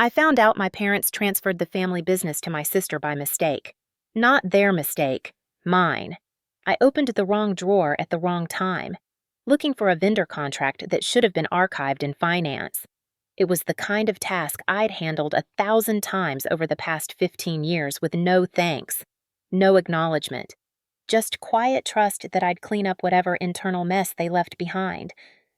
I found out my parents transferred the family business to my sister by mistake. Not their mistake, mine. I opened the wrong drawer at the wrong time, looking for a vendor contract that should have been archived in finance. It was the kind of task I'd handled 1,000 times over the past 15 years with no thanks, no acknowledgement, just quiet trust that I'd clean up whatever internal mess they left behind.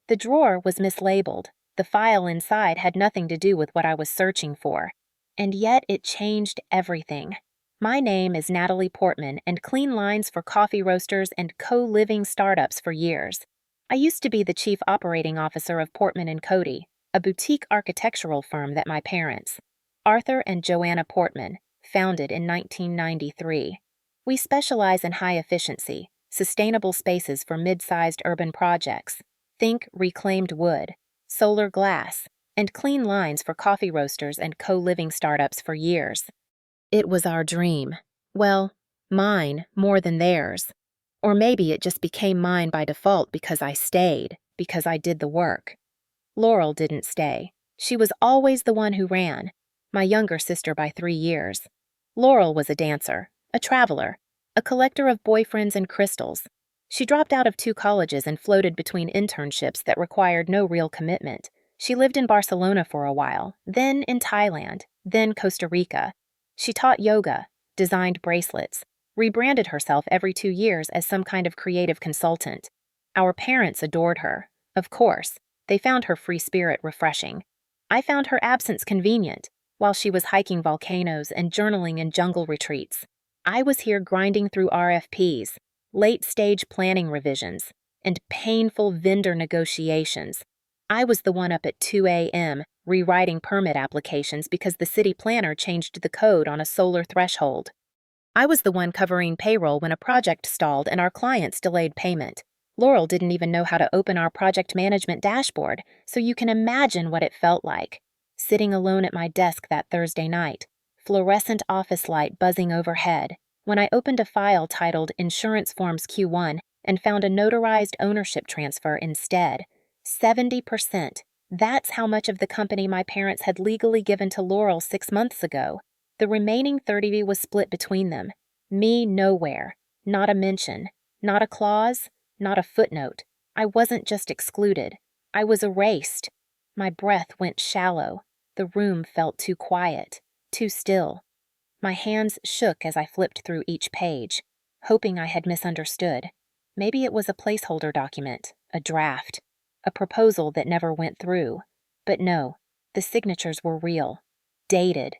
The drawer was mislabeled. The file inside had nothing to do with what I was searching for. And yet it changed everything. My name is Natalie Portman, and clean lines for coffee roasters and co-living startups for years. I used to be the chief operating officer of Portman and Cody, a boutique architectural firm that my parents, Arthur and Joanna Portman, founded in 1993. We specialize in high efficiency, sustainable spaces for mid-sized urban projects. Think reclaimed wood, solar glass, and clean lines for coffee roasters and co-living startups for years. It was our dream. Well, mine more than theirs. Or maybe it just became mine by default because I stayed, because I did the work. Laurel didn't stay. She was always the one who ran, my younger sister by 3 years. Laurel was a dancer, a traveler, a collector of boyfriends and crystals. She dropped out of 2 colleges and floated between internships that required no real commitment. She lived in Barcelona for a while, then in Thailand, then Costa Rica. She taught yoga, designed bracelets, rebranded herself every 2 years as some kind of creative consultant. Our parents adored her. Of course, they found her free spirit refreshing. I found her absence convenient, while she was hiking volcanoes and journaling in jungle retreats. I was here grinding through RFPs, late-stage planning revisions, and painful vendor negotiations. I was the one up at 2 a.m. rewriting permit applications because the city planner changed the code on a solar threshold. I was the one covering payroll when a project stalled and our clients delayed payment. Laurel didn't even know how to open our project management dashboard, so you can imagine what it felt like. Sitting alone at my desk that Thursday night, fluorescent office light buzzing overhead, when I opened a file titled Insurance Forms Q1 and found a notarized ownership transfer instead. 70%. That's how much of the company my parents had legally given to Laurel 6 months ago. The remaining 30 was split between them. Me nowhere. Not a mention. Not a clause. Not a footnote. I wasn't just excluded. I was erased. My breath went shallow. The room felt too quiet, too still. My hands shook as I flipped through each page, hoping I had misunderstood. Maybe it was a placeholder document, a draft, a proposal that never went through. But no, the signatures were real, dated,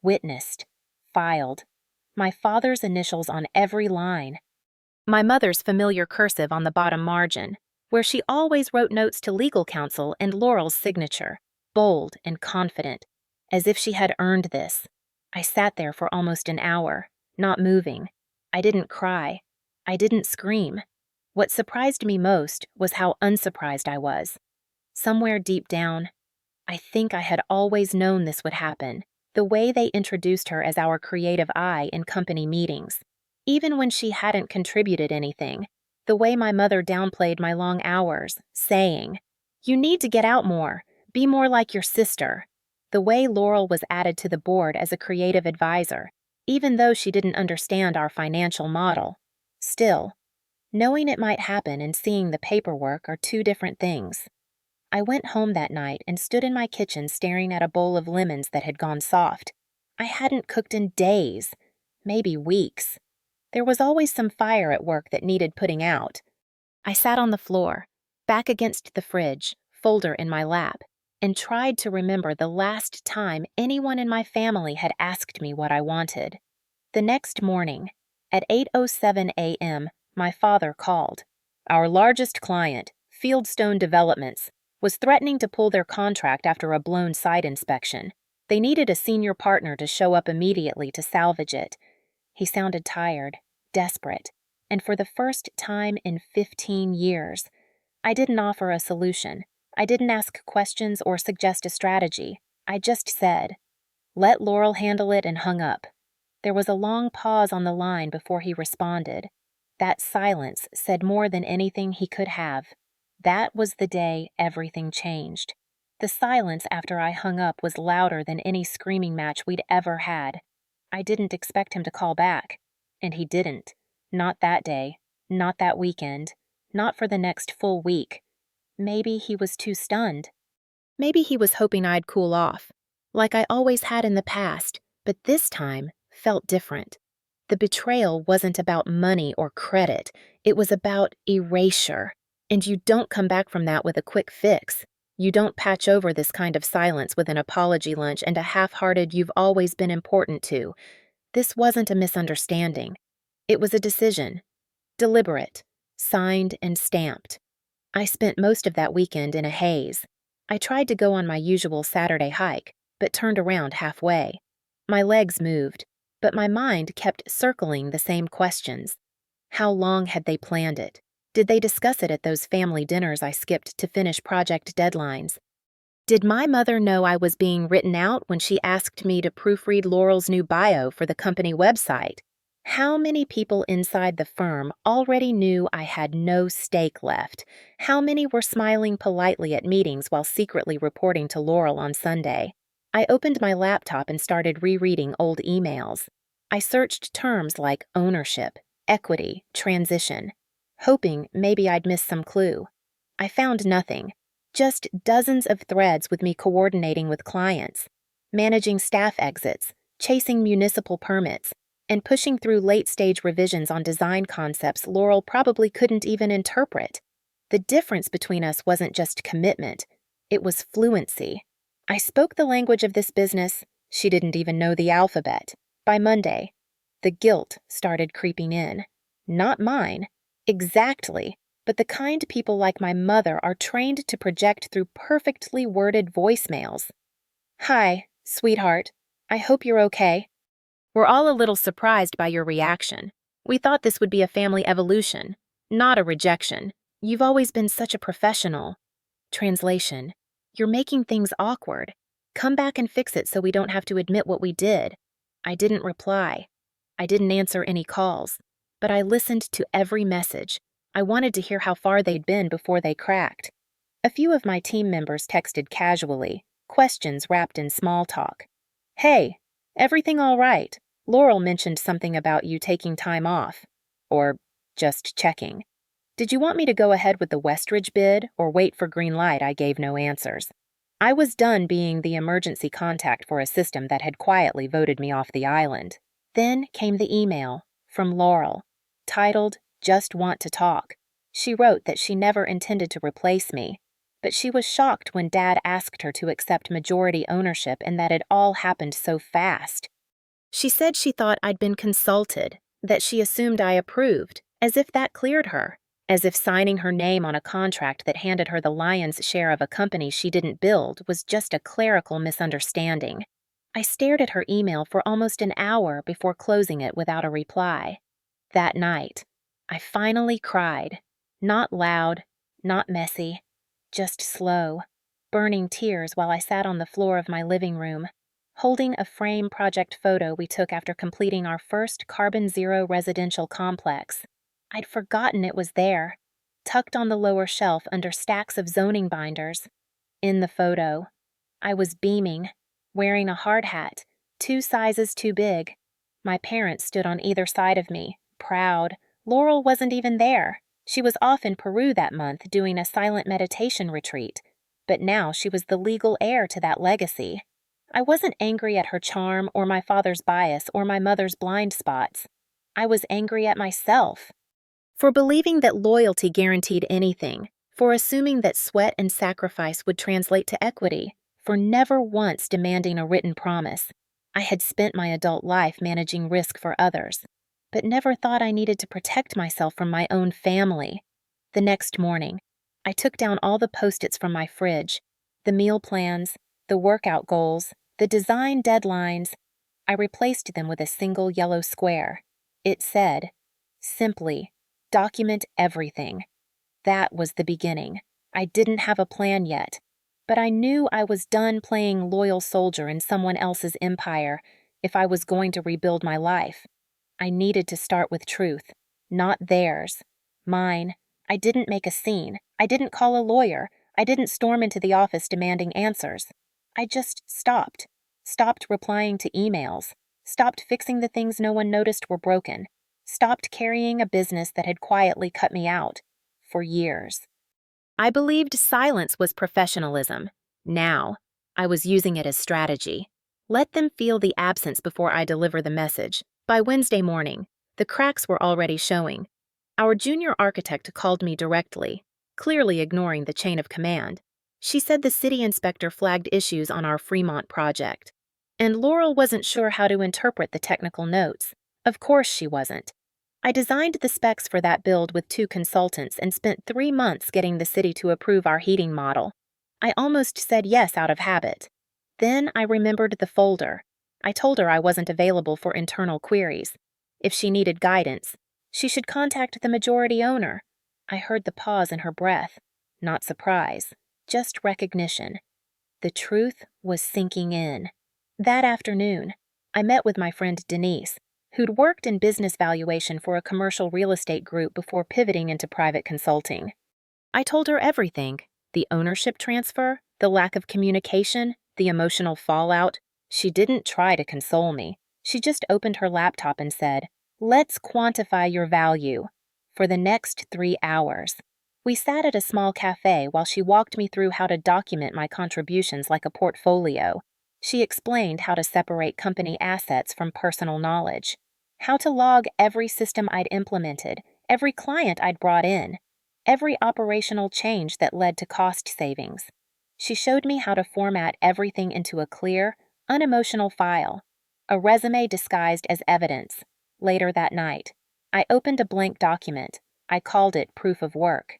witnessed, filed. My father's initials on every line. My mother's familiar cursive on the bottom margin, where she always wrote notes to legal counsel, and Laurel's signature, bold and confident, as if she had earned this. I sat there for almost an hour, not moving. I didn't cry. I didn't scream. What surprised me most was how unsurprised I was. Somewhere deep down, I think I had always known this would happen, the way they introduced her as our creative eye in company meetings. Even when she hadn't contributed anything, the way my mother downplayed my long hours, saying, "You need to get out more, be more like your sister." The way Laurel was added to the board as a creative advisor, even though she didn't understand our financial model. Still, knowing it might happen and seeing the paperwork are 2 different things. I went home that night and stood in my kitchen staring at a bowl of lemons that had gone soft. I hadn't cooked in days, maybe weeks. There was always some fire at work that needed putting out. I sat on the floor, back against the fridge, folder in my lap, and tried to remember the last time anyone in my family had asked me what I wanted. The next morning, at 8:07 a.m., my father called. Our largest client, Fieldstone Developments, was threatening to pull their contract after a blown site inspection. They needed a senior partner to show up immediately to salvage it. He sounded tired, desperate, and for the first time in 15 years, I didn't offer a solution. I didn't ask questions or suggest a strategy. I just said, "Let Laurel handle it," and hung up. There was a long pause on the line before he responded. That silence said more than anything he could have. That was the day everything changed. The silence after I hung up was louder than any screaming match we'd ever had. I didn't expect him to call back, and he didn't. Not that day, not that weekend, not for the next full week. Maybe he was too stunned. Maybe he was hoping I'd cool off, like I always had in the past, but this time felt different. The betrayal wasn't about money or credit, it was about erasure. And you don't come back from that with a quick fix. You don't patch over this kind of silence with an apology lunch and a half-hearted "you've always been important to." This wasn't a misunderstanding. It was a decision. Deliberate. Signed and stamped. I spent most of that weekend in a haze. I tried to go on my usual Saturday hike, but turned around halfway. My legs moved, but my mind kept circling the same questions. How long had they planned it? Did they discuss it at those family dinners I skipped to finish project deadlines? Did my mother know I was being written out when she asked me to proofread Laurel's new bio for the company website? How many people inside the firm already knew I had no stake left? How many were smiling politely at meetings while secretly reporting to Laurel on Sunday? I opened my laptop and started rereading old emails. I searched terms like ownership, equity, transition, hoping maybe I'd miss some clue. I found nothing, just dozens of threads with me coordinating with clients, managing staff exits, chasing municipal permits, and pushing through late-stage revisions on design concepts Laurel probably couldn't even interpret. The difference between us wasn't just commitment, it was fluency. I spoke the language of this business. She didn't even know the alphabet. By Monday, the guilt started creeping in. Not mine. Exactly. But the kind people like my mother are trained to project through perfectly worded voicemails. "Hi, sweetheart. I hope you're okay. We're all a little surprised by your reaction. We thought this would be a family evolution, not a rejection. You've always been such a professional." Translation: "You're making things awkward. Come back and fix it so we don't have to admit what we did." I didn't reply. I didn't answer any calls. But I listened to every message. I wanted to hear how far they'd been before they cracked. A few of my team members texted casually, questions wrapped in small talk. "Hey, everything all right? Laurel mentioned something about you taking time off." Or just checking. "Did you want me to go ahead with the Westridge bid or wait for green light?" I gave no answers. I was done being the emergency contact for a system that had quietly voted me off the island. Then came the email from Laurel, titled "Just Want to Talk." She wrote that she never intended to replace me, but she was shocked when Dad asked her to accept majority ownership and that it all happened so fast. She said she thought I'd been consulted, that she assumed I approved, as if that cleared her, as if signing her name on a contract that handed her the lion's share of a company she didn't build was just a clerical misunderstanding. I stared at her email for almost an hour before closing it without a reply. That night, I finally cried. Not loud, not messy, just slow, burning tears while I sat on the floor of my living room, holding a frame project photo we took after completing our first carbon-zero residential complex. I'd forgotten it was there, tucked on the lower shelf under stacks of zoning binders. In the photo, I was beaming, wearing a hard hat, 2 sizes too big. My parents stood on either side of me, proud. Laurel wasn't even there. She was off in Peru that month doing a silent meditation retreat, but now she was the legal heir to that legacy. I wasn't angry at her charm or my father's bias or my mother's blind spots. I was angry at myself. For believing that loyalty guaranteed anything, for assuming that sweat and sacrifice would translate to equity, for never once demanding a written promise. I had spent my adult life managing risk for others, but never thought I needed to protect myself from my own family. The next morning, I took down all the Post-its from my fridge, the meal plans, the workout goals, the design deadlines. I replaced them with a single yellow square. It said, simply, "Document everything." That was the beginning. I didn't have a plan yet, but I knew I was done playing loyal soldier in someone else's empire if I was going to rebuild my life. I needed to start with truth, not theirs. Mine. I didn't make a scene. I didn't call a lawyer. I didn't storm into the office demanding answers. I just stopped. Stopped replying to emails. Stopped fixing the things no one noticed were broken. Stopped carrying a business that had quietly cut me out for years. I believed silence was professionalism. Now, I was using it as strategy. Let them feel the absence before I deliver the message. By Wednesday morning, the cracks were already showing. Our junior architect called me directly, clearly ignoring the chain of command. She said the city inspector flagged issues on our Fremont project. And Laurel wasn't sure how to interpret the technical notes. Of course she wasn't. I designed the specs for that build with 2 consultants and spent 3 months getting the city to approve our heating model. I almost said yes out of habit. Then I remembered the folder. I told her I wasn't available for internal queries. If she needed guidance, she should contact the majority owner. I heard the pause in her breath. Not surprise, just recognition. The truth was sinking in. That afternoon, I met with my friend Denise, who'd worked in business valuation for a commercial real estate group before pivoting into private consulting. I told her everything: the ownership transfer, the lack of communication, the emotional fallout. She didn't try to console me. She just opened her laptop and said, "Let's quantify your value." For the next 3 hours, we sat at a small cafe while she walked me through how to document my contributions like a portfolio. She explained how to separate company assets from personal knowledge, how to log every system I'd implemented, every client I'd brought in, every operational change that led to cost savings. She showed me how to format everything into a clear, unemotional file, a resume disguised as evidence. Later that night, I opened a blank document. I called it proof of work.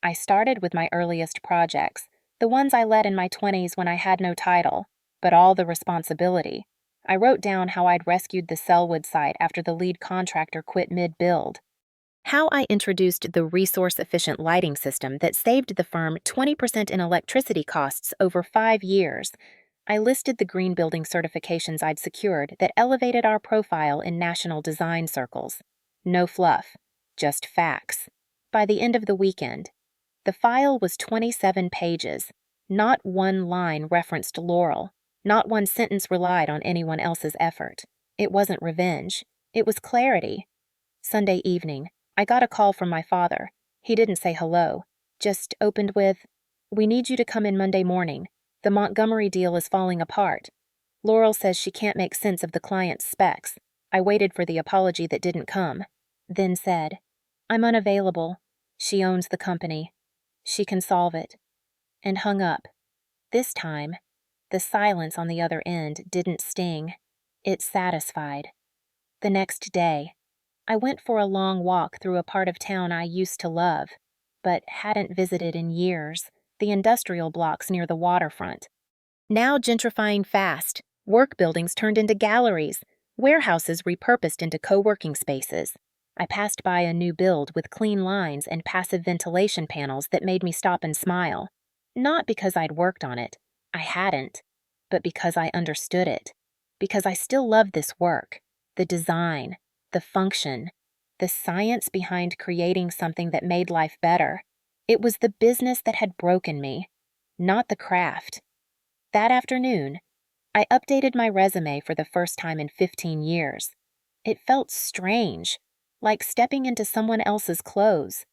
I started with my earliest projects, the ones I led in my 20s when I had no title, but all the responsibility. I wrote down how I'd rescued the Selwood site after the lead contractor quit mid-build, how I introduced the resource-efficient lighting system that saved the firm 20% in electricity costs over 5 years. I listed the green building certifications I'd secured that elevated our profile in national design circles. No fluff, just facts. By the end of the weekend, the file was 27 pages. Not one line referenced Laurel. Not one sentence relied on anyone else's effort. It wasn't revenge. It was clarity. Sunday evening, I got a call from my father. He didn't say hello, just opened with, "We need you to come in Monday morning. The Montgomery deal is falling apart. Laurel says she can't make sense of the client's specs." I waited for the apology that didn't come, then said, "I'm unavailable. She owns the company. She can solve it," and hung up. This time, the silence on the other end didn't sting. It satisfied. The next day, I went for a long walk through a part of town I used to love, but hadn't visited in years, the industrial blocks near the waterfront. Now gentrifying fast, work buildings turned into galleries, warehouses repurposed into co-working spaces. I passed by a new build with clean lines and passive ventilation panels that made me stop and smile. Not because I'd worked on it. I hadn't. But because I understood it. Because I still loved this work. The design. The function. The science behind creating something that made life better. It was the business that had broken me, not the craft. That afternoon, I updated my resume for the first time in 15 years. It felt strange, like stepping into someone else's clothes.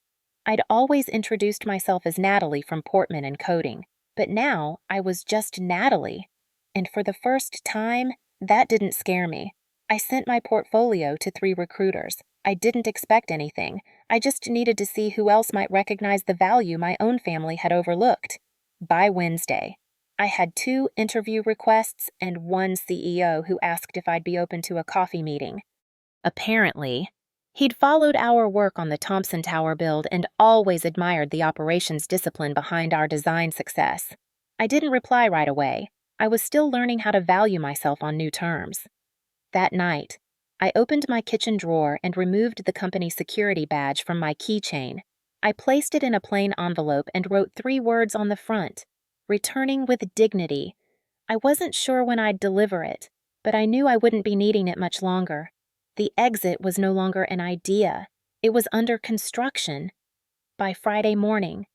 I'd always introduced myself as Natalie from Portman and Coding, but now I was just Natalie. And for the first time, that didn't scare me. I sent my portfolio to 3 recruiters. I didn't expect anything. I just needed to see who else might recognize the value my own family had overlooked. By Wednesday, I had 2 interview requests and 1 CEO who asked if I'd be open to a coffee meeting. Apparently, he'd followed our work on the Thompson Tower build and always admired the operations discipline behind our design success. I didn't reply right away. I was still learning how to value myself on new terms. That night, I opened my kitchen drawer and removed the company security badge from my keychain. I placed it in a plain envelope and wrote 3 words on the front: "Returning with dignity." I wasn't sure when I'd deliver it, but I knew I wouldn't be needing it much longer. The exit was no longer an idea. It was under construction. By Friday morning,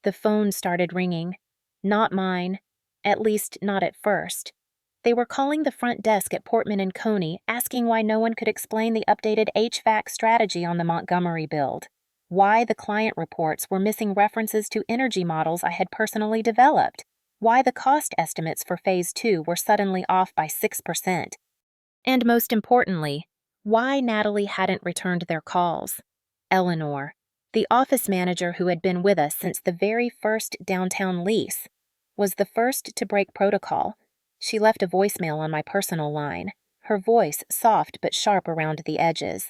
The phone started ringing. Not mine. At least, not at first. They were calling the front desk at Portman and Coney, asking why no one could explain the updated HVAC strategy on the Montgomery build. Why the client reports were missing references to energy models I had personally developed. Why the cost estimates for Phase 2 were suddenly off by 6%. And most importantly, why Natalie hadn't returned their calls. Eleanor, the office manager who had been with us since the very first downtown lease, was the first to break protocol. She left a voicemail on my personal line, her voice soft but sharp around the edges.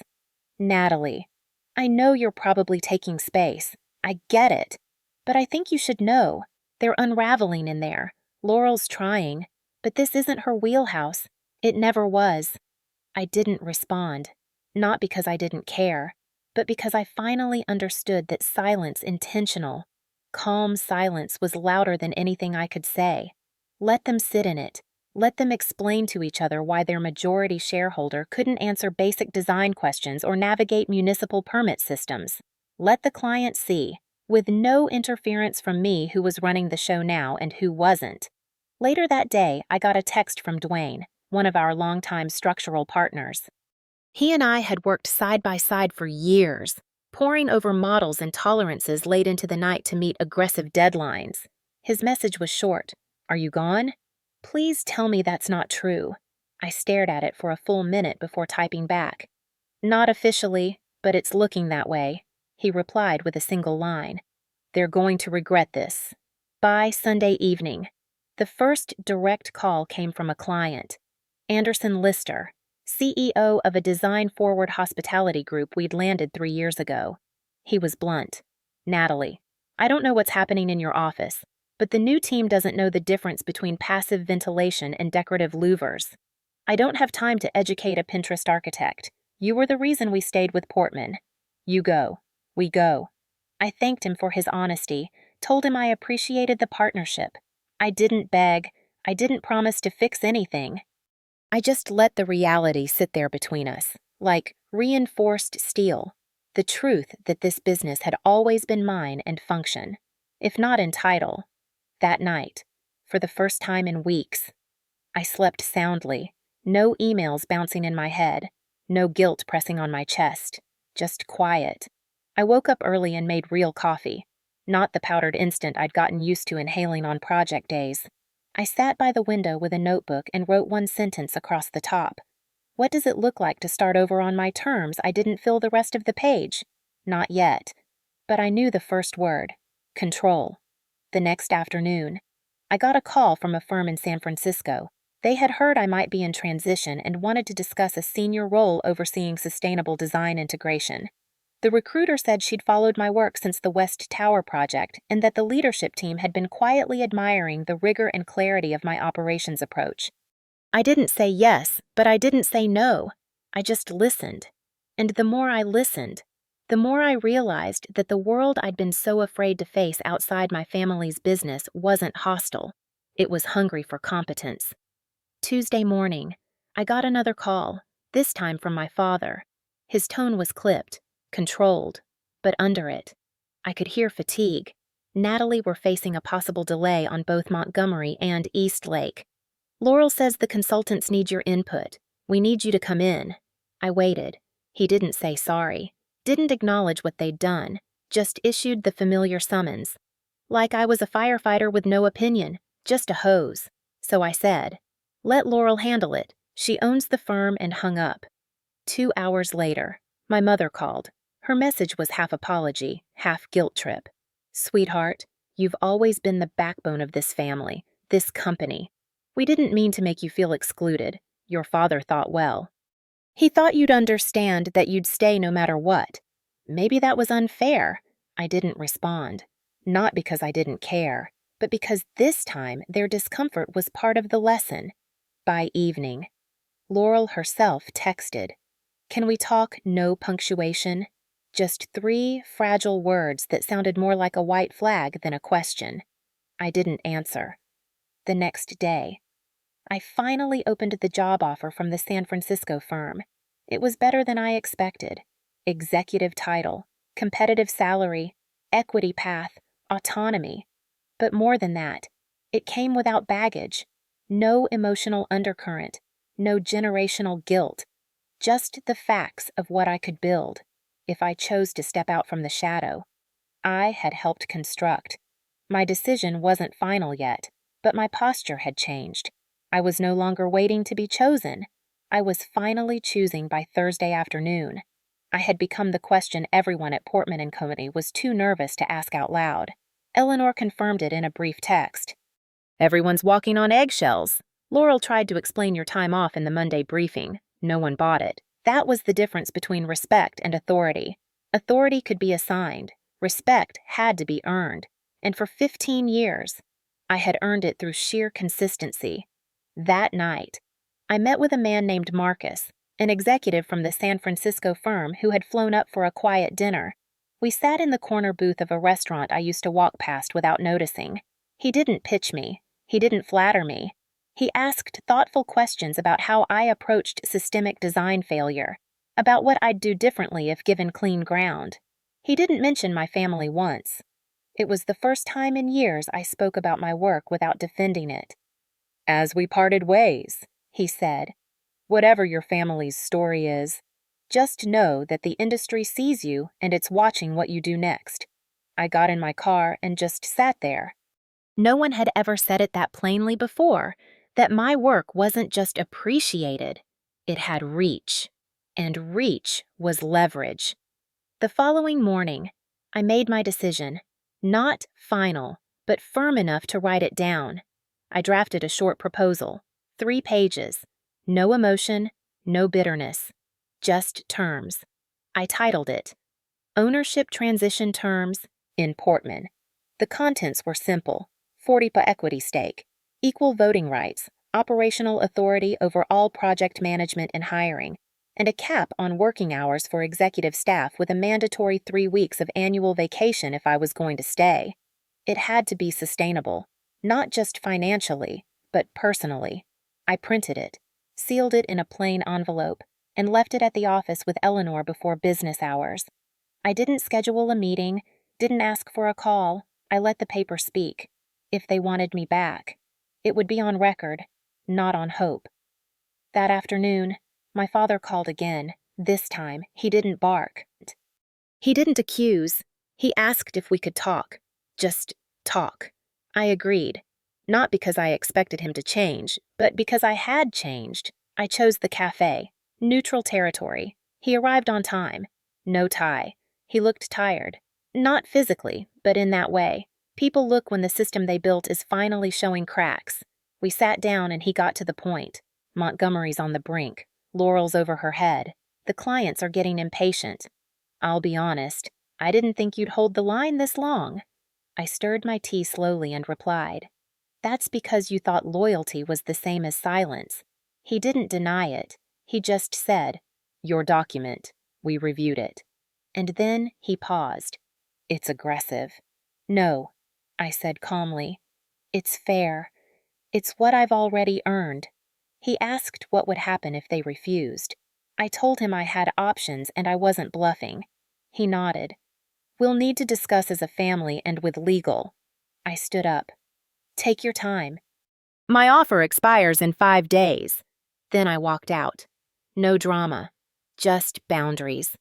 Natalie, I know you're probably taking space. I get it. But I think you should know. They're unraveling in there. Laurel's trying. But this isn't her wheelhouse. It never was. I didn't respond. Not because I didn't care, but because I finally understood that silence intentional. Calm silence was louder than anything I could say. Let them sit in it. Let them explain to each other why their majority shareholder couldn't answer basic design questions or navigate municipal permit systems. Let the client see, with no interference from me who was running the show now and who wasn't. Later that day, I got a text from Dwayne, one of our longtime structural partners. He and I had worked side by side for years, poring over models and tolerances late into the night to meet aggressive deadlines. His message was short. Are you gone? Please tell me that's not true. I stared at it for a full minute before typing back. Not officially, but it's looking that way, he replied with a single line. They're going to regret this. By Sunday evening. The first direct call came from a client, Anderson Lister, CEO of a design-forward hospitality group we'd landed 3 years ago. He was blunt. Natalie, I don't know what's happening in your office, but the new team doesn't know the difference between passive ventilation and decorative louvers. I don't have time to educate a Pinterest architect. You were the reason we stayed with Portman. You go. We go. I thanked him for his honesty, told him I appreciated the partnership. I didn't beg. I didn't promise to fix anything. I just let the reality sit there between us, like reinforced steel. The truth that this business had always been mine and function, if not in title. That night, for the first time in weeks, I slept soundly, no emails bouncing in my head, no guilt pressing on my chest, just quiet. I woke up early and made real coffee, not the powdered instant I'd gotten used to inhaling on project days. I sat by the window with a notebook and wrote one sentence across the top. What does it look like to start over on my terms? I didn't fill the rest of the page. Not yet. But I knew the first word. Control. The next afternoon, I got a call from a firm in San Francisco. They had heard I might be in transition and wanted to discuss a senior role overseeing sustainable design integration. The recruiter said she'd followed my work since the West Tower project and that the leadership team had been quietly admiring the rigor and clarity of my operations approach. I didn't say yes, but I didn't say no. I just listened. And the more I listened, the more I realized that the world I'd been so afraid to face outside my family's business wasn't hostile. It was hungry for competence. Tuesday morning, I got another call, this time from my father. His tone was clipped, controlled, but under it, I could hear fatigue. Natalie were facing a possible delay on both Montgomery and East Lake. Laurel says the consultants need your input. We need you to come in. I waited. He didn't say sorry, didn't acknowledge what they'd done, just issued the familiar summons. Like I was a firefighter with no opinion, just a hose. So I said, let Laurel handle it. She owns the firm, and hung up. 2 hours later, my mother called. Her message was half apology, half guilt trip. Sweetheart, you've always been the backbone of this family, this company. We didn't mean to make you feel excluded. Your father thought well. He thought you'd understand that you'd stay no matter what. Maybe that was unfair. I didn't respond. Not because I didn't care, but because this time their discomfort was part of the lesson. By evening, Laurel herself texted. Can we talk no punctuation? Just 3 fragile words that sounded more like a white flag than a question. I didn't answer. The next day, I finally opened the job offer from the San Francisco firm. It was better than I expected. Executive title, competitive salary, equity path, autonomy. But more than that, it came without baggage, no emotional undercurrent, no generational guilt, just the facts of what I could build if I chose to step out from the shadow I had helped construct. My decision wasn't final yet, but my posture had changed. I was no longer waiting to be chosen. I was finally choosing by Thursday afternoon. I had become the question everyone at Portman & Company was too nervous to ask out loud. Eleanor confirmed it in a brief text. "Everyone's walking on eggshells." Laurel tried to explain your time off in the Monday briefing. No one bought it. That was the difference between respect and authority. Authority could be assigned. Respect had to be earned. And for 15 years, I had earned it through sheer consistency. That night, I met with a man named Marcus, an executive from the San Francisco firm who had flown up for a quiet dinner. We sat in the corner booth of a restaurant I used to walk past without noticing. He didn't pitch me. He didn't flatter me. He asked thoughtful questions about how I approached systemic design failure, about what I'd do differently if given clean ground. He didn't mention my family once. It was the first time in years I spoke about my work without defending it. "As we parted ways," he said, "whatever your family's story is, just know that the industry sees you and it's watching what you do next." I got in my car and just sat there. No one had ever said it that plainly before, that my work wasn't just appreciated, it had reach. And reach was leverage. The following morning, I made my decision, not final, but firm enough to write it down. I drafted a short proposal, 3 pages, no emotion, no bitterness, just terms. I titled it, Ownership Transition Terms in Portman. The contents were simple: 40% equity stake, equal voting rights, operational authority over all project management and hiring, and a cap on working hours for executive staff with a mandatory 3 weeks of annual vacation if I was going to stay. It had to be sustainable, not just financially, but personally. I printed it, sealed it in a plain envelope, and left it at the office with Eleanor before business hours. I didn't schedule a meeting, didn't ask for a call. I let the paper speak. If they wanted me back, it would be on record, not on hope. That afternoon, my father called again. This time, he didn't bark. He didn't accuse. He asked if we could talk. Just talk. I agreed. Not because I expected him to change, but because I had changed. I chose the cafe. Neutral territory. He arrived on time. No tie. He looked tired. Not physically, but in that way. People look when the system they built is finally showing cracks. We sat down and he got to the point. Montgomery's on the brink. Laurel's over her head. The clients are getting impatient. I'll be honest, I didn't think you'd hold the line this long. I stirred my tea slowly and replied, "That's because you thought loyalty was the same as silence." He didn't deny it. He just said, "Your document. We reviewed it." And then he paused. "It's aggressive." "No," I said calmly. "It's fair. It's what I've already earned." He asked what would happen if they refused. I told him I had options and I wasn't bluffing. He nodded. "We'll need to discuss as a family and with legal." I stood up. "Take your time. My offer expires in 5 days." Then I walked out. No drama. Just boundaries.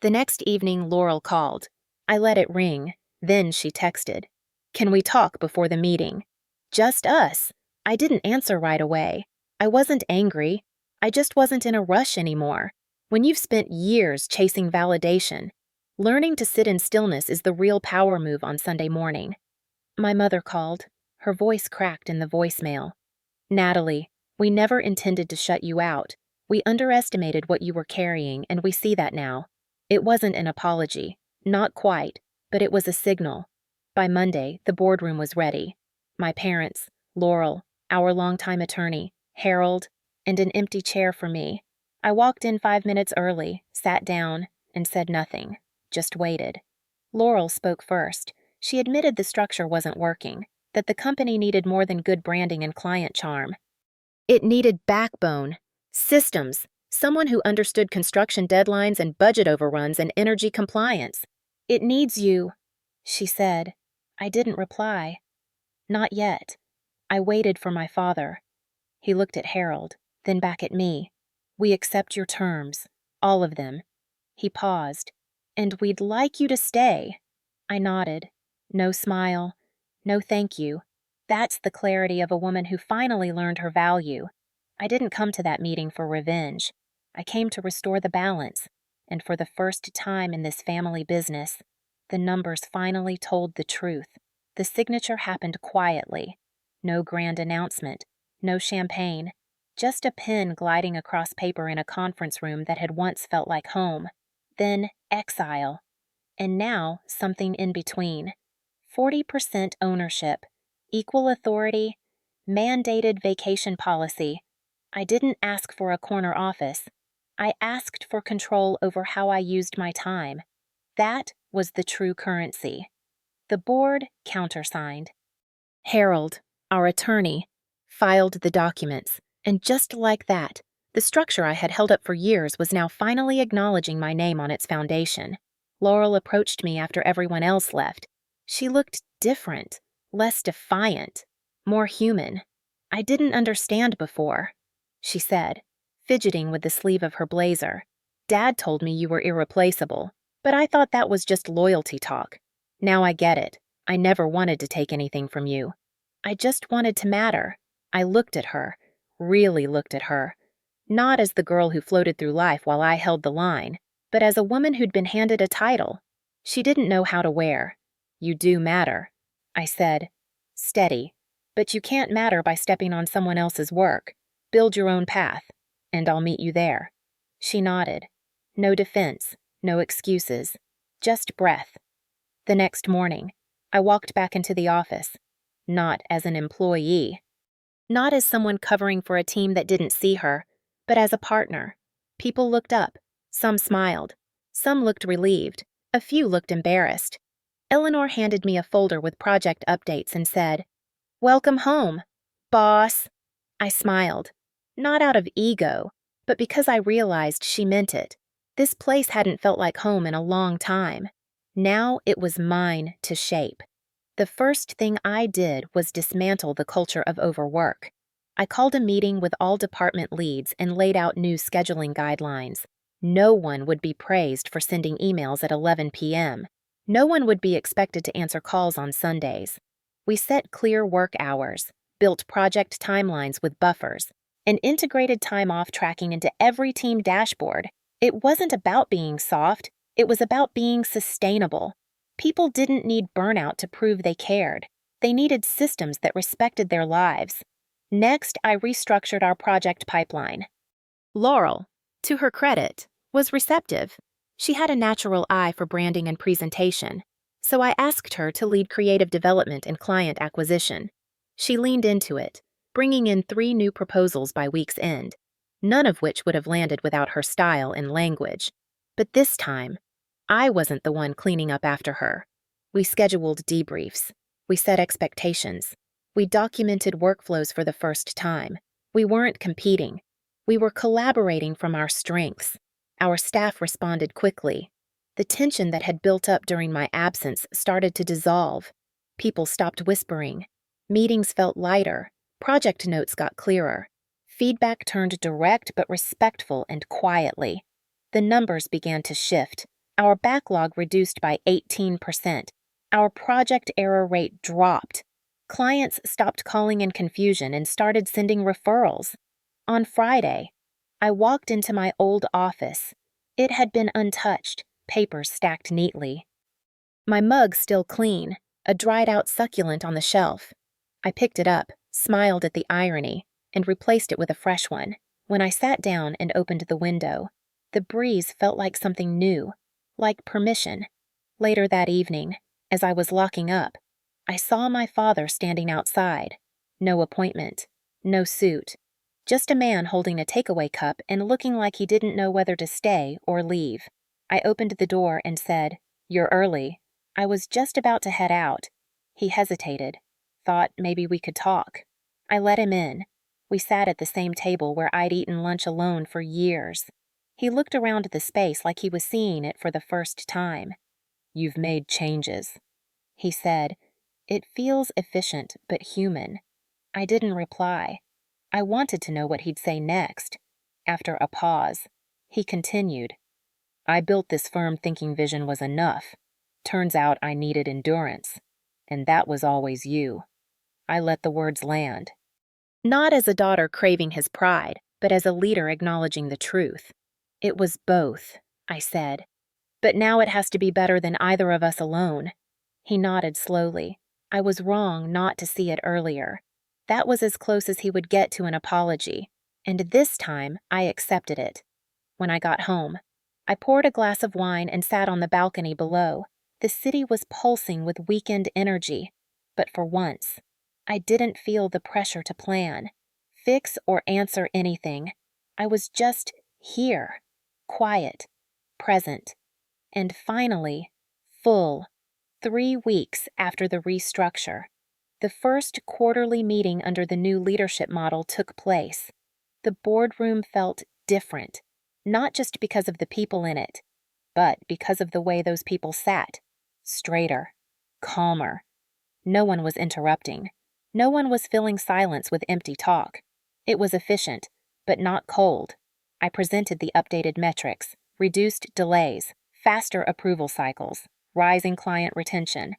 The next evening, Laurel called. I let it ring. Then she texted, "Can we talk before the meeting?" Just us. I didn't answer right away. I wasn't angry. I just wasn't in a rush anymore. When you've spent years chasing validation, learning to sit in stillness is the real power move on Sunday morning. My mother called. Her voice cracked in the voicemail. "Natalie, we never intended to shut you out. We underestimated what you were carrying, and we see that now. It wasn't an apology. Not quite, but it was a signal." By Monday, the boardroom was ready. My parents, Laurel, our longtime attorney, Harold, and an empty chair for me. I walked in 5 minutes early, sat down, and said nothing, just waited. Laurel spoke first. She admitted the structure wasn't working, that the company needed more than good branding and client charm. It needed backbone, systems, someone who understood construction deadlines and budget overruns and energy compliance. "It needs you," she said. I didn't reply. Not yet. I waited for my father. He looked at Harold, then back at me. We accept your terms. All of them. He paused. And we'd like you to stay. I nodded. No smile. No thank you. That's the clarity of a woman who finally learned her value. I didn't come to that meeting for revenge. I came to restore the balance. And for the first time in this family business, the numbers finally told the truth. The signature happened quietly. No grand announcement. No champagne. Just a pen gliding across paper in a conference room that had once felt like home. Then exile. And now something in between. 40% ownership. Equal authority. Mandated vacation policy. I didn't ask for a corner office. I asked for control over how I used my time. That was the true currency. The board countersigned. Harold, our attorney, filed the documents, and just like that, the structure I had held up for years was now finally acknowledging my name on its foundation. Laurel approached me after everyone else left. She looked different, less defiant, more human. I didn't understand before, she said, fidgeting with the sleeve of her blazer. Dad told me you were irreplaceable, but I thought that was just loyalty talk. Now I get it. I never wanted to take anything from you. I just wanted to matter. I looked at her, really looked at her. Not as the girl who floated through life while I held the line, but as a woman who'd been handed a title. She didn't know how to wear. You do matter, I said, steady. But you can't matter by stepping on someone else's work. Build your own path, and I'll meet you there. She nodded. No defense, no excuses, just breath. The next morning, I walked back into the office, not as an employee, not as someone covering for a team that didn't see her, but as a partner. People looked up. Some smiled. Some looked relieved. A few looked embarrassed. Eleanor handed me a folder with project updates and said, "Welcome home, boss." I smiled, not out of ego, but because I realized she meant it. This place hadn't felt like home in a long time. Now it was mine to shape. The first thing I did was dismantle the culture of overwork. I called a meeting with all department leads and laid out new scheduling guidelines. No one would be praised for sending emails at 11 p.m. No one would be expected to answer calls on Sundays. We set clear work hours, built project timelines with buffers, and integrated time-off tracking into every team dashboard. It wasn't about being soft, it was about being sustainable. People didn't need burnout to prove they cared. They needed systems that respected their lives. Next, I restructured our project pipeline. Laurel, to her credit, was receptive. She had a natural eye for branding and presentation, so I asked her to lead creative development and client acquisition. She leaned into it, bringing in 3 new proposals by week's end, none of which would have landed without her style and language. But this time, I wasn't the one cleaning up after her. We scheduled debriefs. We set expectations. We documented workflows for the first time. We weren't competing. We were collaborating from our strengths. Our staff responded quickly. The tension that had built up during my absence started to dissolve. People stopped whispering. Meetings felt lighter. Project notes got clearer. Feedback turned direct but respectful and quietly. The numbers began to shift. Our backlog reduced by 18%. Our project error rate dropped. Clients stopped calling in confusion and started sending referrals. On Friday, I walked into my old office. It had been untouched, papers stacked neatly. My mug still clean, a dried-out succulent on the shelf. I picked it up, smiled at the irony, and replaced it with a fresh one. When I sat down and opened the window, the breeze felt like something new, like permission. Later that evening, as I was locking up, I saw my father standing outside. No appointment, no suit, just a man holding a takeaway cup and looking like he didn't know whether to stay or leave. I opened the door and said, "You're early." I was just about to head out. He hesitated, thought maybe we could talk. I let him in. We sat at the same table where I'd eaten lunch alone for years. He looked around the space like he was seeing it for the first time. "You've made changes," he said, It feels efficient but human. I didn't reply. I wanted to know what he'd say next. After a pause, he continued, I built this firm thinking vision was enough. Turns out I needed endurance. And that was always you. I let the words land. Not as a daughter craving his pride, but as a leader acknowledging the truth. It was both, I said. But now it has to be better than either of us alone. He nodded slowly. I was wrong not to see it earlier. That was as close as he would get to an apology. And this time, I accepted it. When I got home, I poured a glass of wine and sat on the balcony below. The city was pulsing with weekend energy. But for once, I didn't feel the pressure to plan, fix or answer anything. I was just here, quiet, present, and finally, full. 3 weeks after the restructure, the first quarterly meeting under the new leadership model took place. The boardroom felt different, not just because of the people in it, but because of the way those people sat. Straighter, calmer. No one was interrupting. No one was filling silence with empty talk. It was efficient, but not cold. I presented the updated metrics, reduced delays, faster approval cycles, rising client retention,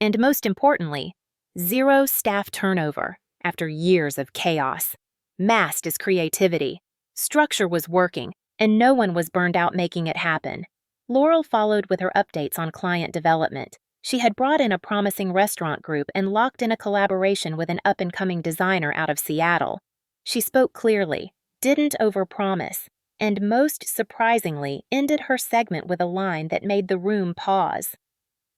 and most importantly, 0 staff turnover after years of chaos. Masked as creativity. Structure was working, and no one was burned out making it happen. Laurel followed with her updates on client development. She had brought in a promising restaurant group and locked in a collaboration with an up-and-coming designer out of Seattle. She spoke clearly, didn't overpromise, and most surprisingly ended her segment with a line that made the room pause.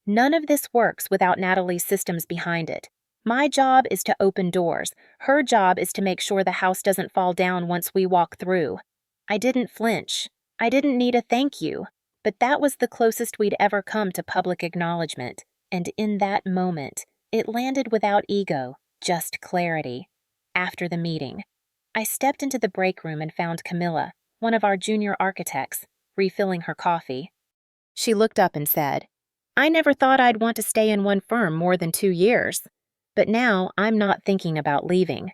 None of this works without Natalie's systems behind it. My job is to open doors. Her job is to make sure the house doesn't fall down once we walk through. I didn't flinch. I didn't need a thank you. But that was the closest we'd ever come to public acknowledgement. And in that moment, it landed without ego, just clarity. After the meeting, I stepped into the break room and found Camilla, one of our junior architects, refilling her coffee. She looked up and said, I never thought I'd want to stay in one firm more than 2 years. But now I'm not thinking about leaving.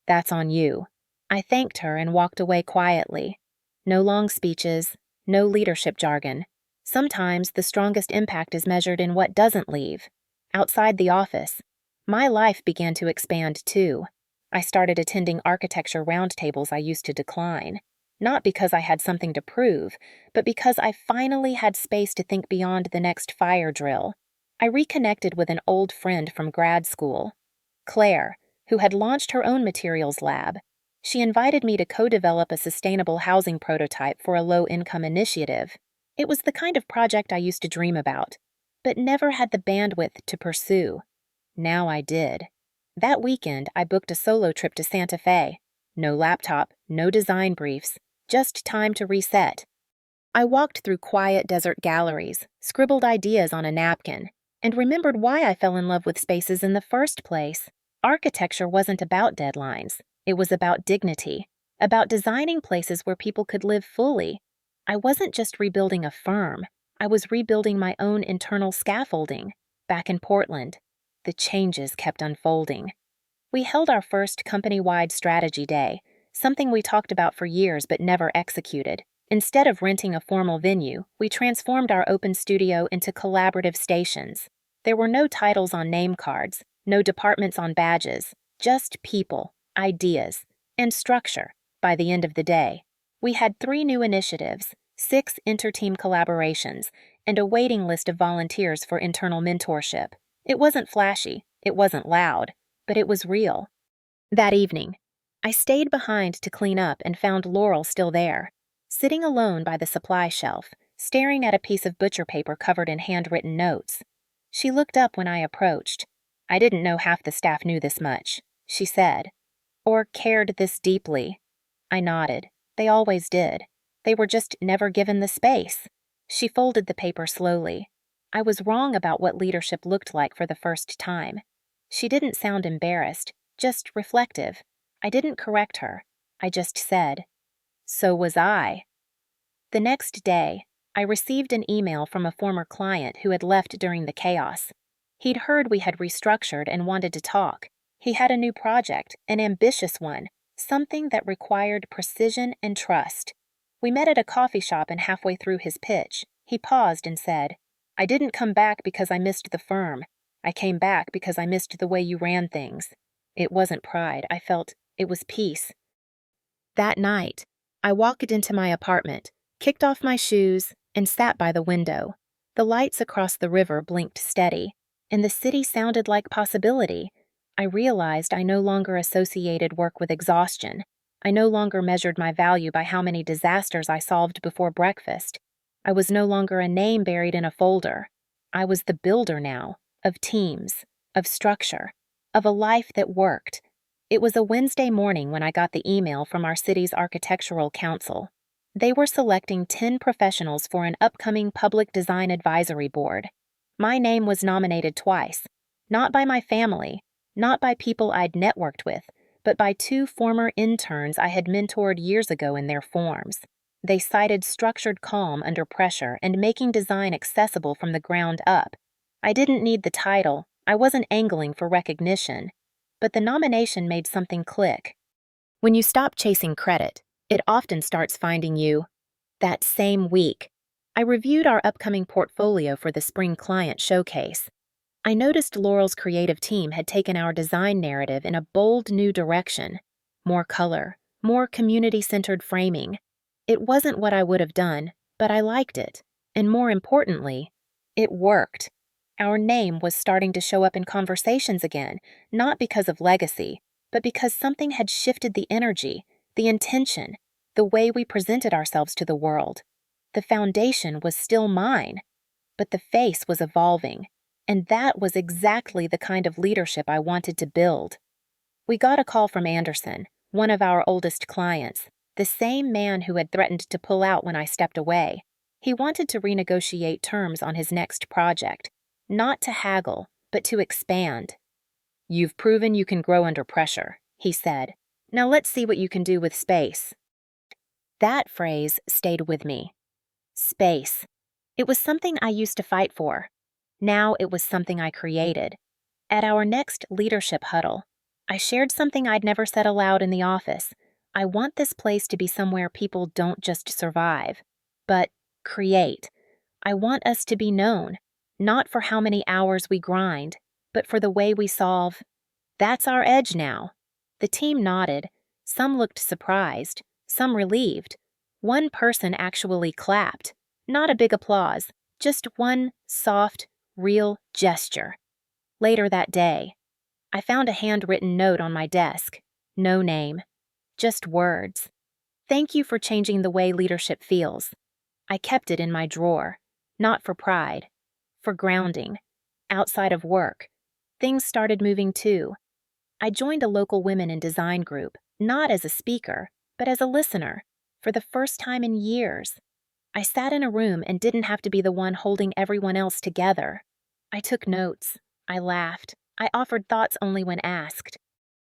That's on you. I thanked her and walked away quietly. No long speeches, no leadership jargon. Sometimes the strongest impact is measured in what doesn't leave. Outside the office, my life began to expand too. I started attending architecture roundtables I used to decline. Not because I had something to prove, but because I finally had space to think beyond the next fire drill. I reconnected with an old friend from grad school, Claire, who had launched her own materials lab. She invited me to co-develop a sustainable housing prototype for a low-income initiative. It was the kind of project I used to dream about, but never had the bandwidth to pursue. Now I did. That weekend, I booked a solo trip to Santa Fe. No laptop, no design briefs, just time to reset. I walked through quiet desert galleries, scribbled ideas on a napkin, and remembered why I fell in love with spaces in the first place. Architecture wasn't about deadlines. It was about dignity, about designing places where people could live fully. I wasn't just rebuilding a firm. I was rebuilding my own internal scaffolding. Back in Portland, the changes kept unfolding. We held our first company-wide strategy day, something we talked about for years but never executed. Instead of renting a formal venue, we transformed our open studio into collaborative stations. There were no titles on name cards, no departments on badges, just people, ideas, and structure. By the end of the day, we had 3 new initiatives, 6 inter-team collaborations, and a waiting list of volunteers for internal mentorship. It wasn't flashy, it wasn't loud, but it was real. That evening, I stayed behind to clean up and found Laurel still there, sitting alone by the supply shelf, staring at a piece of butcher paper covered in handwritten notes. She looked up when I approached. I didn't know half the staff knew this much, she said, or cared this deeply. I nodded. They always did. They were just never given the space. She folded the paper slowly. I was wrong about what leadership looked like for the first time. She didn't sound embarrassed, just reflective. I didn't correct her. I just said, so was I. The next day, I received an email from a former client who had left during the chaos. He'd heard we had restructured and wanted to talk. He had a new project, an ambitious one, something that required precision and trust. We met at a coffee shop, and halfway through his pitch, he paused and said, "I didn't come back because I missed the firm. I came back because I missed the way you ran things." It wasn't pride. I felt it was peace. That night, I walked into my apartment, kicked off my shoes, and sat by the window. The lights across the river blinked steady, and the city sounded like possibility. I realized I no longer associated work with exhaustion. I no longer measured my value by how many disasters I solved before breakfast. I was no longer a name buried in a folder. I was the builder now, of teams, of structure, of a life that worked. It was a Wednesday morning when I got the email from our city's architectural council. They were selecting 10 professionals for an upcoming public design advisory board. My name was nominated twice, not by my family, not by people I'd networked with, but by 2 former interns I had mentored years ago in their forms. They cited structured calm under pressure and making design accessible from the ground up. I didn't need the title. I wasn't angling for recognition. But the nomination made something click. When you stop chasing credit, it often starts finding you. That same week, I reviewed our upcoming portfolio for the spring client showcase. I noticed Laurel's creative team had taken our design narrative in a bold new direction. More color, more community-centered framing. It wasn't what I would have done, but I liked it. And more importantly, it worked. Our name was starting to show up in conversations again, not because of legacy, but because something had shifted the energy, the intention, the way we presented ourselves to the world. The foundation was still mine, but the face was evolving, and that was exactly the kind of leadership I wanted to build. We got a call from Anderson, one of our oldest clients, the same man who had threatened to pull out when I stepped away. He wanted to renegotiate terms on his next project, not to haggle, but to expand. "You've proven you can grow under pressure," he said. "Now let's see what you can do with space." That phrase stayed with me. Space. It was something I used to fight for. Now it was something I created. At our next leadership huddle, I shared something I'd never said aloud in the office. I want this place to be somewhere people don't just survive, but create. I want us to be known, not for how many hours we grind, but for the way we solve. That's our edge now. The team nodded. Some looked surprised, some relieved. One person actually clapped. Not a big applause, just one soft, real gesture. Later that day, I found a handwritten note on my desk. No name, just words. "Thank you for changing the way leadership feels." I kept it in my drawer, not for pride, for grounding. Outside of work, things started moving too. I joined a local women in design group, not as a speaker, but as a listener, for the first time in years. I sat in a room and didn't have to be the one holding everyone else together. I took notes. I laughed. I offered thoughts only when asked.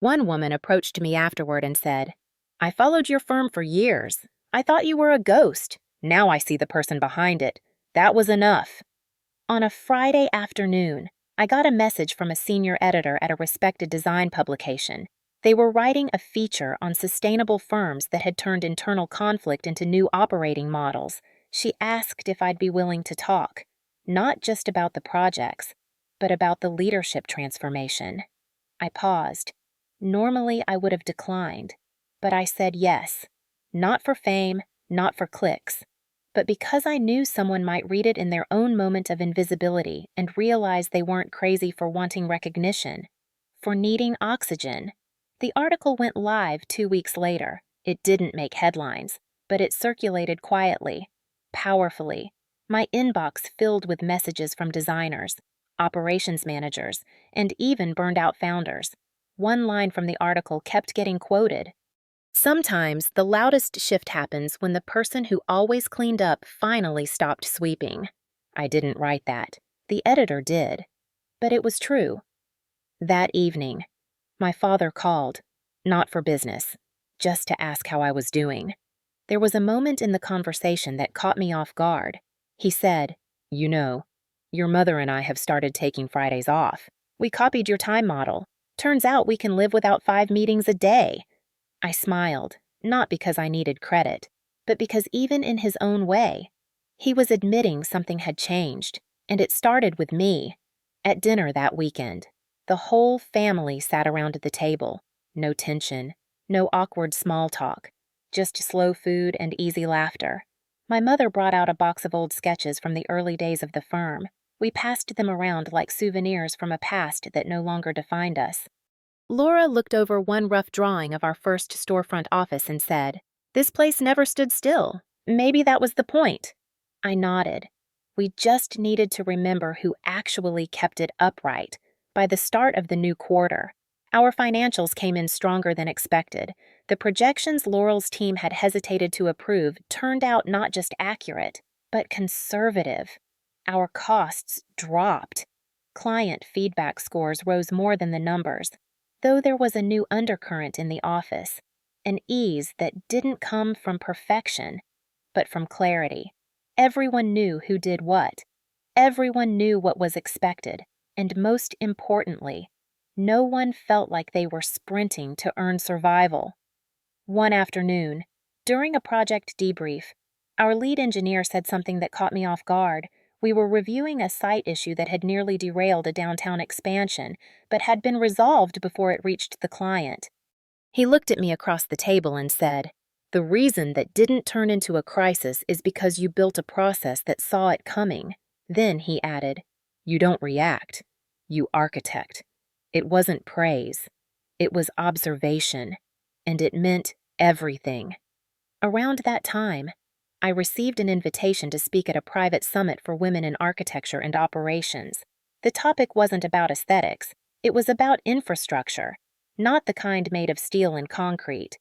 One woman approached me afterward and said, "I followed your firm for years. I thought you were a ghost. Now I see the person behind it. That was enough." On a Friday afternoon, I got a message from a senior editor at a respected design publication. They were writing a feature on sustainable firms that had turned internal conflict into new operating models. She asked if I'd be willing to talk, not just about the projects, but about the leadership transformation. I paused. Normally, I would have declined, but I said yes, not for fame, not for clicks, but because I knew someone might read it in their own moment of invisibility and realize they weren't crazy for wanting recognition, for needing oxygen. The article went live 2 weeks later. It didn't make headlines, but it circulated quietly, powerfully. My inbox filled with messages from designers, operations managers, and even burned-out founders. One line from the article kept getting quoted. Sometimes the loudest shift happens when the person who always cleaned up finally stopped sweeping. I didn't write that. The editor did. But it was true. That evening, my father called, not for business, just to ask how I was doing. There was a moment in the conversation that caught me off guard. He said, "You know, Your mother and I have started taking Fridays off. We copied your time model. Turns out we can live without 5 meetings a day. I smiled, not because I needed credit, but because even in his own way, he was admitting something had changed, and it started with me. At dinner that weekend, the whole family sat around the table. No tension, no awkward small talk, just slow food and easy laughter. My mother brought out a box of old sketches from the early days of the firm. We passed them around like souvenirs from a past that no longer defined us. Laura looked over one rough drawing of our first storefront office and said, "This place never stood still. Maybe that was the point." I nodded. We just needed to remember who actually kept it upright. By the start of the new quarter, our financials came in stronger than expected. The projections Laurel's team had hesitated to approve turned out not just accurate, but conservative. Our costs dropped. Client feedback scores rose more than the numbers, though there was a new undercurrent in the office, an ease that didn't come from perfection, but from clarity. Everyone knew who did what. Everyone knew what was expected, and most importantly, no one felt like they were sprinting to earn survival. One afternoon, during a project debrief, our lead engineer said something that caught me off guard. We were reviewing a site issue that had nearly derailed a downtown expansion, but had been resolved before it reached the client. He looked at me across the table and said, "The reason that didn't turn into a crisis is because you built a process that saw it coming." Then he added, "You don't react, you architect." It wasn't praise. It was observation, and it meant everything. Around that time, I received an invitation to speak at a private summit for women in architecture and operations. The topic wasn't about aesthetics, it was about infrastructure, not the kind made of steel and concrete,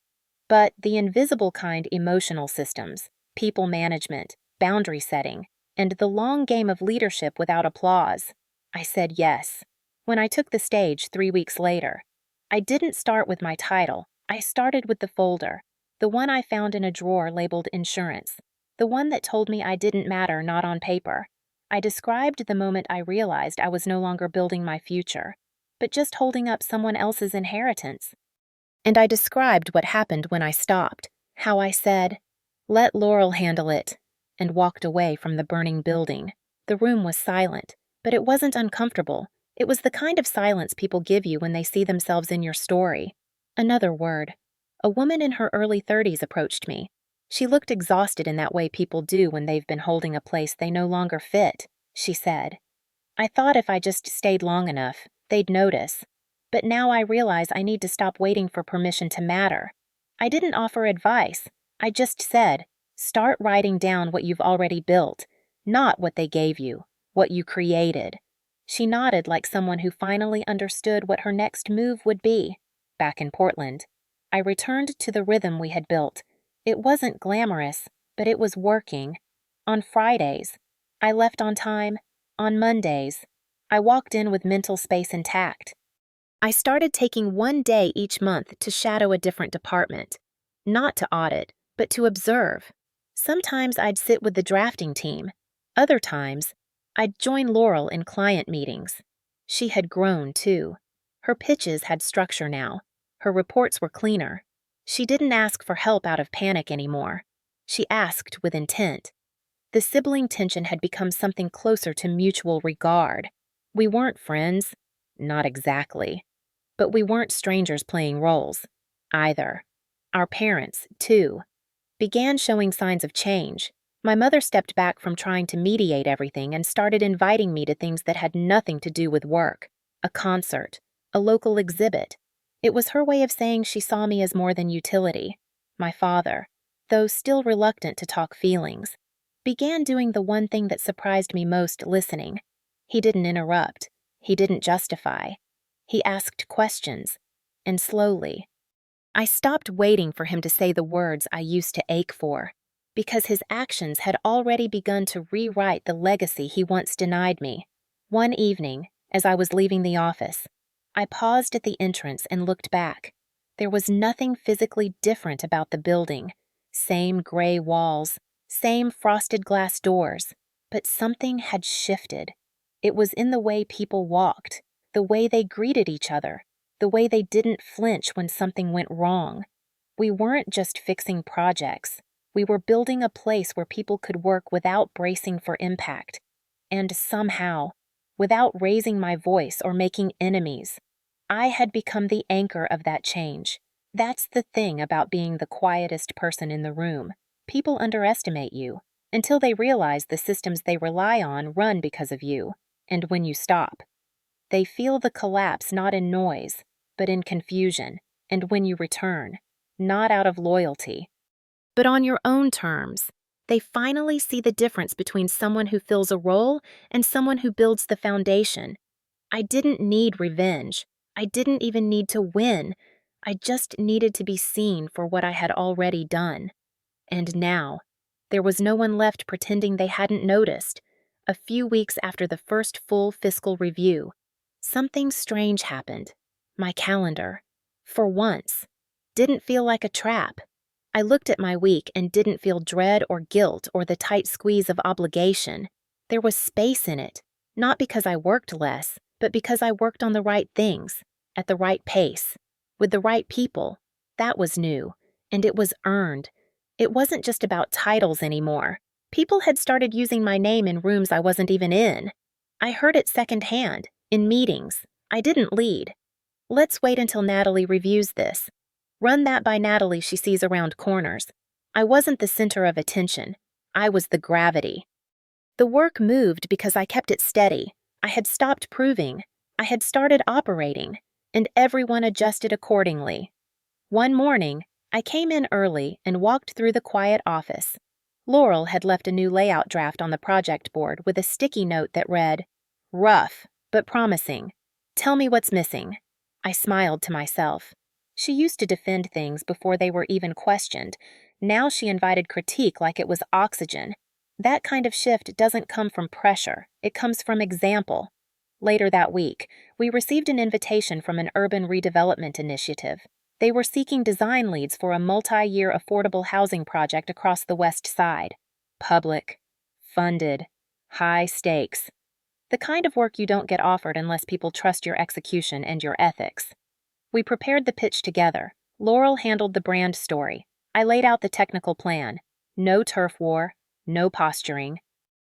but the invisible kind: emotional systems, people management, boundary setting, and the long game of leadership without applause. I said yes. When I took the stage 3 weeks later, I didn't start with my title. I started with the folder, the one I found in a drawer labeled insurance, the one that told me I didn't matter, not on paper. I described the moment I realized I was no longer building my future, but just holding up someone else's inheritance. And I described what happened when I stopped, how I said, "Let Laurel handle it," and walked away from the burning building. The room was silent, but it wasn't uncomfortable. It was the kind of silence people give you when they see themselves in your story. Another word. A woman in her early 30s approached me. She looked exhausted in that way people do when they've been holding a place they no longer fit. She said, "I thought if I just stayed long enough, they'd notice. But now I realize I need to stop waiting for permission to matter." I didn't offer advice. I just said, "Start writing down what you've already built, not what they gave you, what you created." She nodded like someone who finally understood what her next move would be. Back in Portland, I returned to the rhythm we had built. It wasn't glamorous, but it was working. On Fridays, I left on time. On Mondays, I walked in with mental space intact. I started taking one day each month to shadow a different department. Not to audit, but to observe. Sometimes I'd sit with the drafting team. Other times, I'd join Laurel in client meetings. She had grown, too. Her pitches had structure now. Her reports were cleaner. She didn't ask for help out of panic anymore. She asked with intent. The sibling tension had become something closer to mutual regard. We weren't friends. Not exactly. But we weren't strangers playing roles, either. Our parents, too, began showing signs of change. My mother stepped back from trying to mediate everything and started inviting me to things that had nothing to do with work. A concert, a local exhibit. It was her way of saying she saw me as more than utility. My father, though still reluctant to talk feelings, began doing the one thing that surprised me most: listening. He didn't interrupt. He didn't justify. He asked questions, and slowly. I stopped waiting for him to say the words I used to ache for, because his actions had already begun to rewrite the legacy he once denied me. One evening, as I was leaving the office, I paused at the entrance and looked back. There was nothing physically different about the building. Same gray walls, same frosted glass doors, but something had shifted. It was in the way people walked, the way they greeted each other, the way they didn't flinch when something went wrong. We weren't just fixing projects. We were building a place where people could work without bracing for impact. And somehow, without raising my voice or making enemies, I had become the anchor of that change. That's the thing about being the quietest person in the room. People underestimate you until they realize the systems they rely on run because of you. And when you stop, they feel the collapse not in noise, but in confusion. And when you return, not out of loyalty, but on your own terms, they finally see the difference between someone who fills a role and someone who builds the foundation. I didn't need revenge. I didn't even need to win. I just needed to be seen for what I had already done. And now, there was no one left pretending they hadn't noticed. A few weeks after the first full fiscal review, something strange happened. My calendar, for once, didn't feel like a trap. I looked at my week and didn't feel dread or guilt or the tight squeeze of obligation. There was space in it, not because I worked less, but because I worked on the right things, at the right pace, with the right people. That was new, and it was earned. It wasn't just about titles anymore. People had started using my name in rooms I wasn't even in. I heard it secondhand, in meetings. I didn't lead. Let's wait until Natalie reviews this. Run that by Natalie she sees around corners. I wasn't the center of attention. I was the gravity. The work moved because I kept it steady. I had stopped proving. I had started operating, and everyone adjusted accordingly. One morning, I came in early and walked through the quiet office. Laurel had left a new layout draft on the project board with a sticky note that read, "Rough, but promising. Tell me what's missing." I smiled to myself. She used to defend things before they were even questioned. Now she invited critique like it was oxygen. That kind of shift doesn't come from pressure. It comes from example. Later that week, we received an invitation from an urban redevelopment initiative. They were seeking design leads for a multi-year affordable housing project across the West Side. Public, funded, high stakes. The kind of work you don't get offered unless people trust your execution and your ethics. We prepared the pitch together. Laurel handled the brand story. I laid out the technical plan. No turf war, no posturing.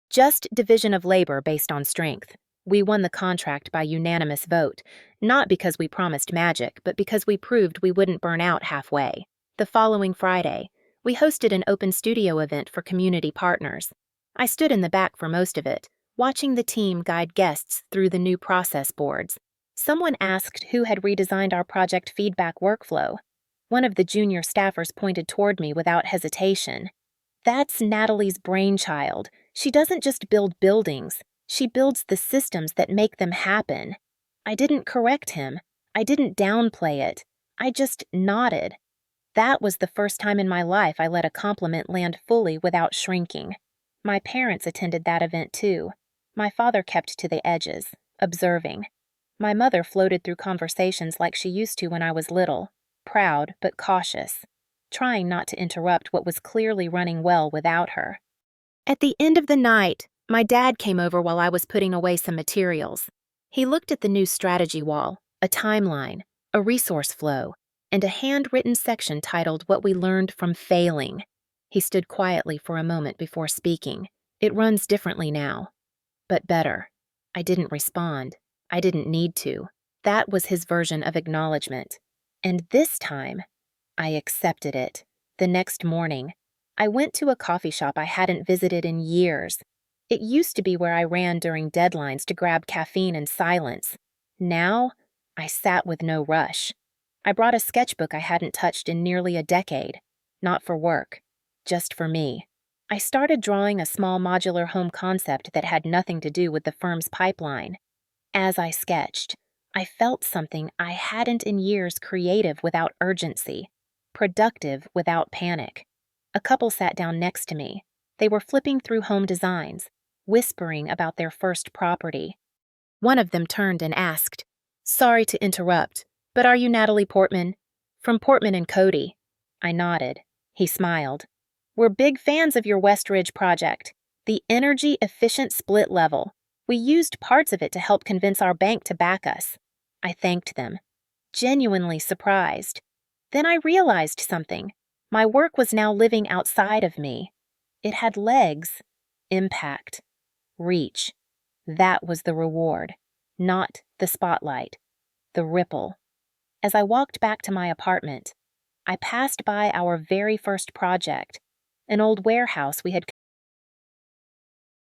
Just division of labor based on strength. We won the contract by unanimous vote, not because we promised magic, but because we proved we wouldn't burn out halfway. The following Friday, we hosted an open studio event for community partners. I stood in the back for most of it, watching the team guide guests through the new process boards. Someone asked who had redesigned our project feedback workflow. One of the junior staffers pointed toward me without hesitation. That's Natalie's brainchild. She doesn't just build buildings. She builds the systems that make them happen. I didn't correct him. I didn't downplay it. I just nodded. That was the first time in my life I let a compliment land fully without shrinking. My parents attended that event too. My father kept to the edges, observing. My mother floated through conversations like she used to when I was little, proud but cautious, trying not to interrupt what was clearly running well without her. At the end of the night, my dad came over while I was putting away some materials. He looked at the new strategy wall, a timeline, a resource flow, and a handwritten section titled What We Learned from Failing. He stood quietly for a moment before speaking. It runs differently now, but better. I didn't respond. I didn't need to. That was his version of acknowledgement. And this time, I accepted it. The next morning, I went to a coffee shop I hadn't visited in years. It used to be where I ran during deadlines to grab caffeine and silence. Now, I sat with no rush. I brought a sketchbook I hadn't touched in nearly a decade. Not for work, just for me. I started drawing a small modular home concept that had nothing to do with the firm's pipeline. As I sketched, I felt something I hadn't in years: creative without urgency, productive without panic. A couple sat down next to me. They were flipping through home designs, whispering about their first property. One of them turned and asked, "Sorry to interrupt, but are you Natalie Portman? From Portman & Cody." I nodded. He smiled. "We're big fans of your West Ridge project, the energy-efficient split level. We used parts of it to help convince our bank to back us. I thanked them, genuinely surprised. Then I realized something. My work was now living outside of me. It had legs, impact, reach. That was the reward, not the spotlight, the ripple. As I walked back to my apartment, I passed by our very first project, an old warehouse we had